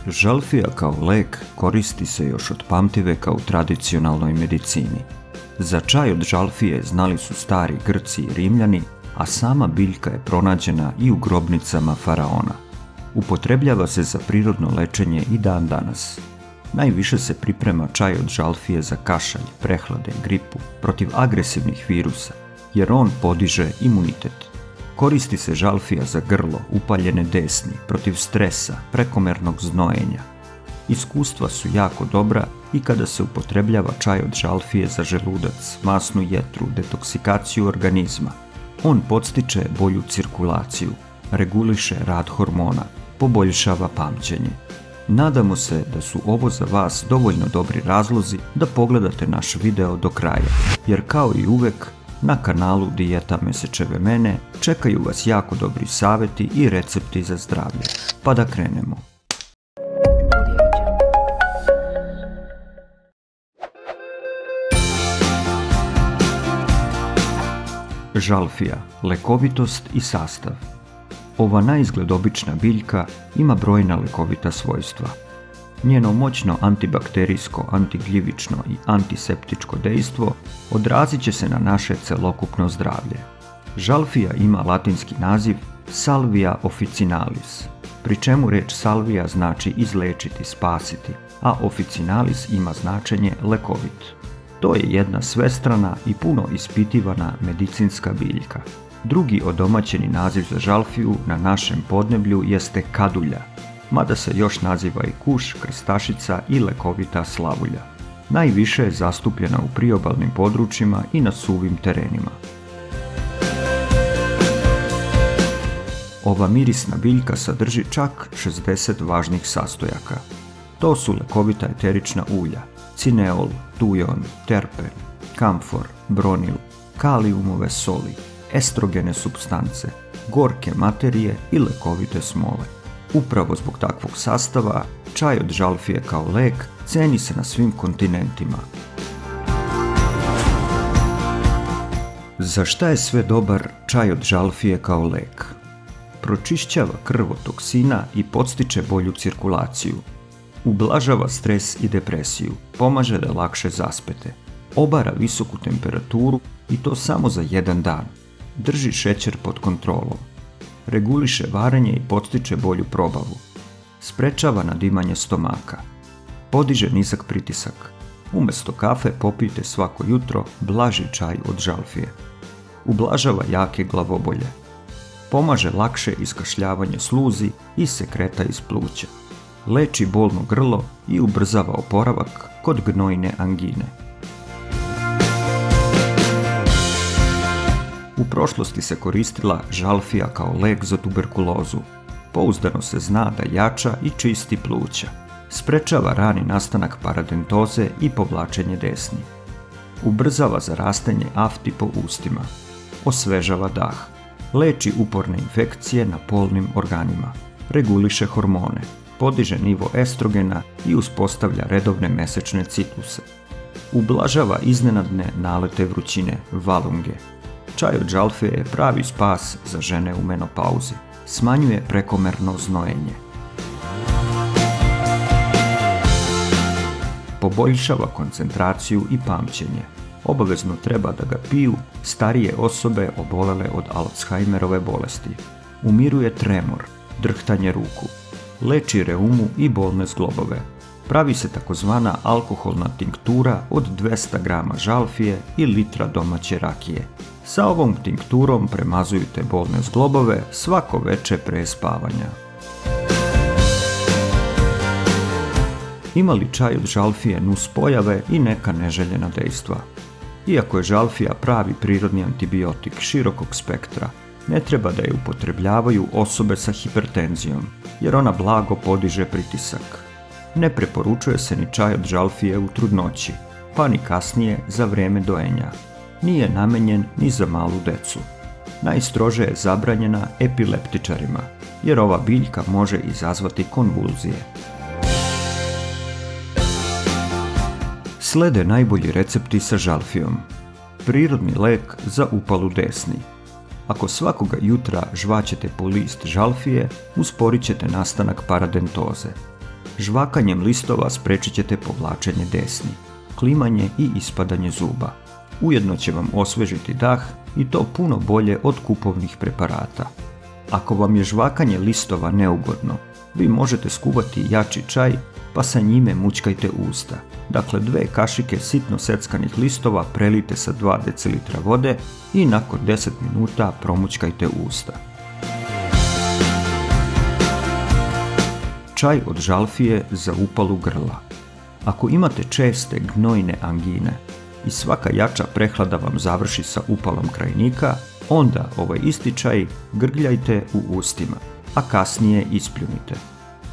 Žalfija kao lek koristi se još od pamtiveka u tradicionalnoj medicini. Za čaj od žalfije znali su stari Grci i Rimljani, a sama biljka je pronađena i u grobnicama faraona. Upotrebljava se za prirodno lečenje i dan danas. Najviše se priprema čaj od žalfije za kašalj, prehlade, gripu, protiv agresivnih virusa, jer on podiže imunitet. Koristi se žalfija za grlo, upaljene desni, protiv stresa, prekomernog znojenja. Iskustva su jako dobra i kada se upotrebljava čaj od žalfije za želudac, masnu jetru, detoksikaciju organizma. On podstiče bolju cirkulaciju, reguliše rad hormona, poboljšava pamćenje. Nadamo se da su ovo za vas dovoljno dobri razlozi da pogledate naš video do kraja, jer kao i uvek, na kanalu Dijeta Mesečeve mene čekaju vas jako dobri savjeti i recepti za zdravlje. Pa da krenemo. Žalfija, lekovitost i sastav. Ova naizgled obična biljka ima brojna lekovita svojstva. Njeno moćno antibakterijsko, antigljivično i antiseptičko dejstvo odrazit će se na naše celokupno zdravlje. Žalfija ima latinski naziv Salvia officinalis, pri čemu reč salvia znači izlečiti, spasiti, a officinalis ima značenje lekovit. To je jedna svestrana i puno ispitivana medicinska biljka. Drugi odomaćeni naziv za žalfiju na našem podneblju jeste kadulja, mada se još naziva i kuš, krstašica i lekovita slavulja. Najviše je zastupljena u priobalnim područjima i na suvim terenima. Ova mirisna biljka sadrži čak 60 važnih sastojaka. To su lekovita eterična ulja, cineol, tujon, terpen, kamfor, bronil, kalijumove soli, estrogene supstance, gorke materije i lekovite smole. Upravo zbog takvog sastava, čaj od žalfije kao lek ceni se na svim kontinentima. Za šta je sve dobar čaj od žalfije kao lek? Pročišćava krv od toksina i podstiče bolju cirkulaciju. Ublažava stres i depresiju, pomaže da lakše zaspete. Obara visoku temperaturu i to samo za jedan dan. Drži šećer pod kontrolom. Reguliše varenje i podstiče bolju probavu. Sprečava nadimanje stomaka. Podiže nizak pritisak. Umjesto kafe popijte svako jutro blaži čaj od žalfije. Ublažava jake glavobolje. Pomaže lakše iskašljavanje sluzi i sekreta iz pluća. Leči bolno grlo i ubrzava oporavak kod gnojne angine. U prošlosti se koristila žalfija kao lek za tuberkulozu. Pouzdano se zna da jača i čisti pluća. Sprečava rani nastanak paradentoze i povlačenje desni. Ubrzava zarastanje afti po ustima. Osvežava dah. Leči uporne infekcije na polnim organima. Reguliše hormone. Podiže nivo estrogena i uspostavlja redovne mesečne cikluse. Ublažava iznenadne nalete vrućine, valunge. Čaj od žalfije je pravi spas za žene u menopauzi. Smanjuje prekomerno znojenje. Poboljšava koncentraciju i pamćenje. Obavezno treba da ga piju starije osobe obolele od Alzheimerove bolesti. Umiruje tremor, drhtanje ruku. Leči reumu i bolne zglobove. Pravi se takozvana alkoholna tinktura od 200 grama žalfije i litra domaće rakije. Sa ovom tinkturom premazujte bolne zglobove svako veče pre spavanja. Ima li čaj od žalfije nuspojave i neka neželjena dejstva? Iako je žalfija pravi prirodni antibiotik širokog spektra, ne treba da je upotrebljavaju osobe sa hipertenzijom, jer ona blago podiže pritisak. Ne preporučuje se ni čaj od žalfije u trudnoći, pa ni kasnije za vreme dojenja. Nije namenjen ni za malu decu. Najstrože je zabranjena epileptičarima, jer ova biljka može izazvati konvulzije. Slede najbolji recepti sa žalfijom. Prirodni lek za upalu desni. Ako svakoga jutra žvaćete po list žalfije, usporit ćete nastanak paradentoze. Žvakanjem listova spriječit ćete povlačenje desni, klimanje i ispadanje zuba. Ujedno će vam osvežiti dah i to puno bolje od kupovnih preparata. Ako vam je žvakanje listova neugodno, vi možete skuvati jači čaj pa sa njime mućkajte usta. Dakle, 2 kašike sitno seckanih listova prelijte sa 2 decilitra vode i nakon 10 minuta promućkajte usta. Čaj od žalfije za upalu grla. Ako imate česte gnojne angine i svaka jača prehlada vam završi sa upalom krajnika, onda ovaj isti čaj grgljajte u ustima, a kasnije ispljunite.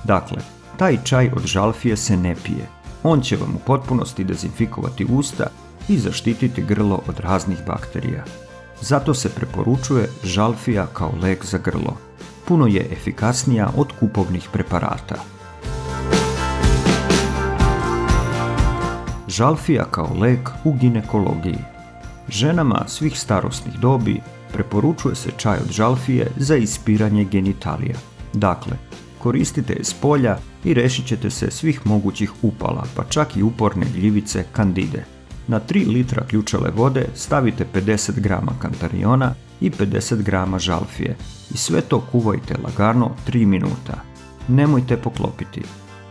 Dakle, taj čaj od žalfije se ne pije. On će vam u potpunosti dezinfikovati usta i zaštititi grlo od raznih bakterija. Zato se preporučuje žalfija kao lek za grlo. Puno je efikasnija od kupovnih preparata. Žalfija kao lek u ginekologiji. Ženama svih starosnih dobi preporučuje se čaj od žalfije za ispiranje genitalija. Dakle, koristite je s polja i rešit ćete se svih mogućih upala, pa čak i uporne gljivice kandide. Na 3 litra ključale vode stavite 50 g kantariona i 50 g žalfije i sve to kuvajte lagano 3 minuta. Nemojte poklopiti.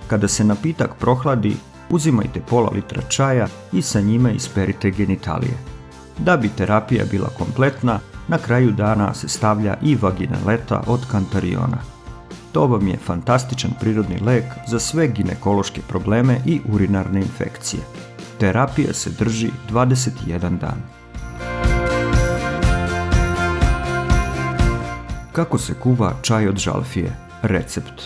Kada se napitak prohladi, uzimajte pola litra čaja i sa njime isperite genitalije. Da bi terapija bila kompletna, na kraju dana se stavlja i vaginaleta od kantariona. To vam je fantastičan prirodni lek za sve ginekološke probleme i urinarne infekcije. Terapija se drži 21 dan. Kako se kuva čaj od žalfije? Recept.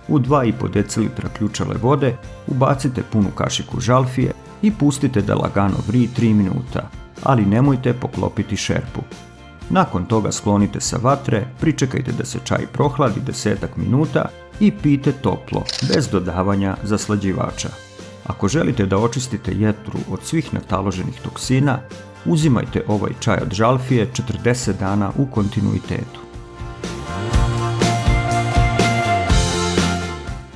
U 2,5 decilitra ključale vode ubacite punu kašiku žalfije i pustite da lagano vrije 3 minuta, ali nemojte poklopiti šerpu. Nakon toga sklonite sa vatre, pričekajte da se čaj prohladi 10 minuta i pijte toplo, bez dodavanja zaslađivača. Ako želite da očistite jetru od svih nataloženih toksina, uzimajte ovaj čaj od žalfije 40 dana u kontinuitetu.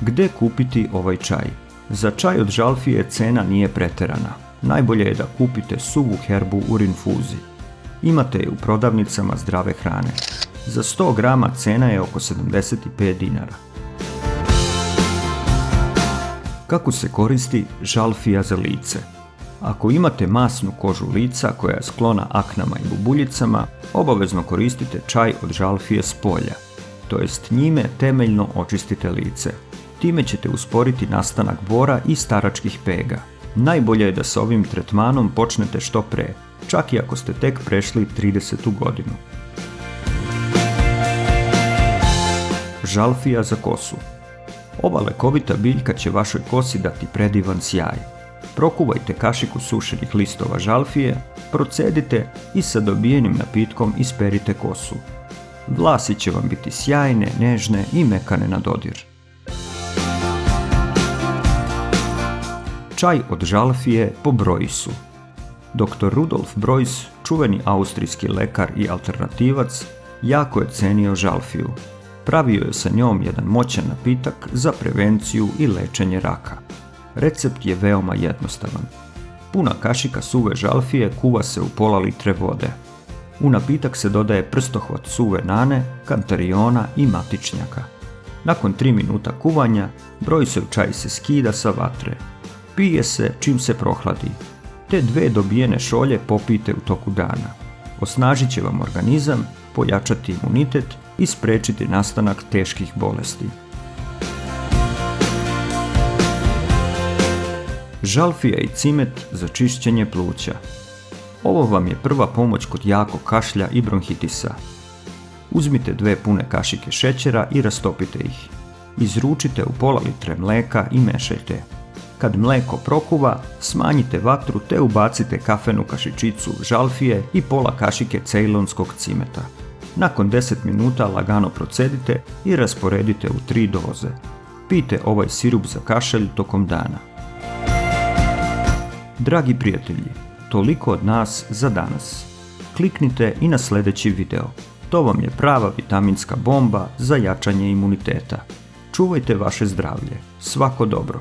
Gde kupiti ovaj čaj? Za čaj od žalfije cena nije preterana. Najbolje je da kupite suvu herbu u rinfuzi. Imate je u prodavnicama zdrave hrane. Za 100 grama cena je oko 75 dinara. Kako se koristi žalfija za lice? Ako imate masnu kožu lica koja je sklona aknama i bubuljicama, obavezno koristite čaj od žalfije s polja, to jest njime temeljno očistite lice. Time ćete usporiti nastanak bora i staračkih pega. Najbolje je da sa ovim tretmanom počnete što pre, čak i ako ste tek prešli 30. godinu. Žalfija za kosu. Ova lekovita biljka će vašoj kosi dati predivan sjaj. Prokuvajte kašiku sušenih listova žalfije, procedite i sa dobijenim napitkom isperite kosu. Vlasi će vam biti sjajne, nežne i mekane na dodir. Čaj od žalfije po Broisu. Dr. Rudolf Brois, čuveni austrijski lekar i alternativac, jako je cenio žalfiju. Pravio je sa njom jedan moćan napitak za prevenciju i lečenje raka. Recept je veoma jednostavan. Puna kašika suve žalfije kuva se u pola litre vode. U napitak se dodaje prstohvat suve nane, kantariona i matičnjaka. Nakon 3 minuta kuvanja, Broisov čaj se skida sa vatre. Pije se čim se prohladi. Te 2 dobijene šolje popijte u toku dana. Osnažit će vam organizam, pojačati imunitet i spriječiti nastanak teških bolesti. Žalfija i cimet za čišćenje pluća. Ovo vam je prva pomoć kod jakog kašlja i bronhitisa. Uzmite 2 pune kašike šećera i rastopite ih. Izručite u pola litre mlijeka i mešajte. Kad mlijeko prokuva, smanjite vatru te ubacite kafenu kašičicu žalfije i pola kašike cejlonskog cimeta. Nakon 10 minuta lagano procedite i rasporedite u 3 doze. Pijte ovaj sirup za kašelj tokom dana. Dragi prijatelji, toliko od nas za danas. Kliknite i na sljedeći video. To vam je prava vitaminska bomba za jačanje imuniteta. Čuvajte vaše zdravlje. Svako dobro.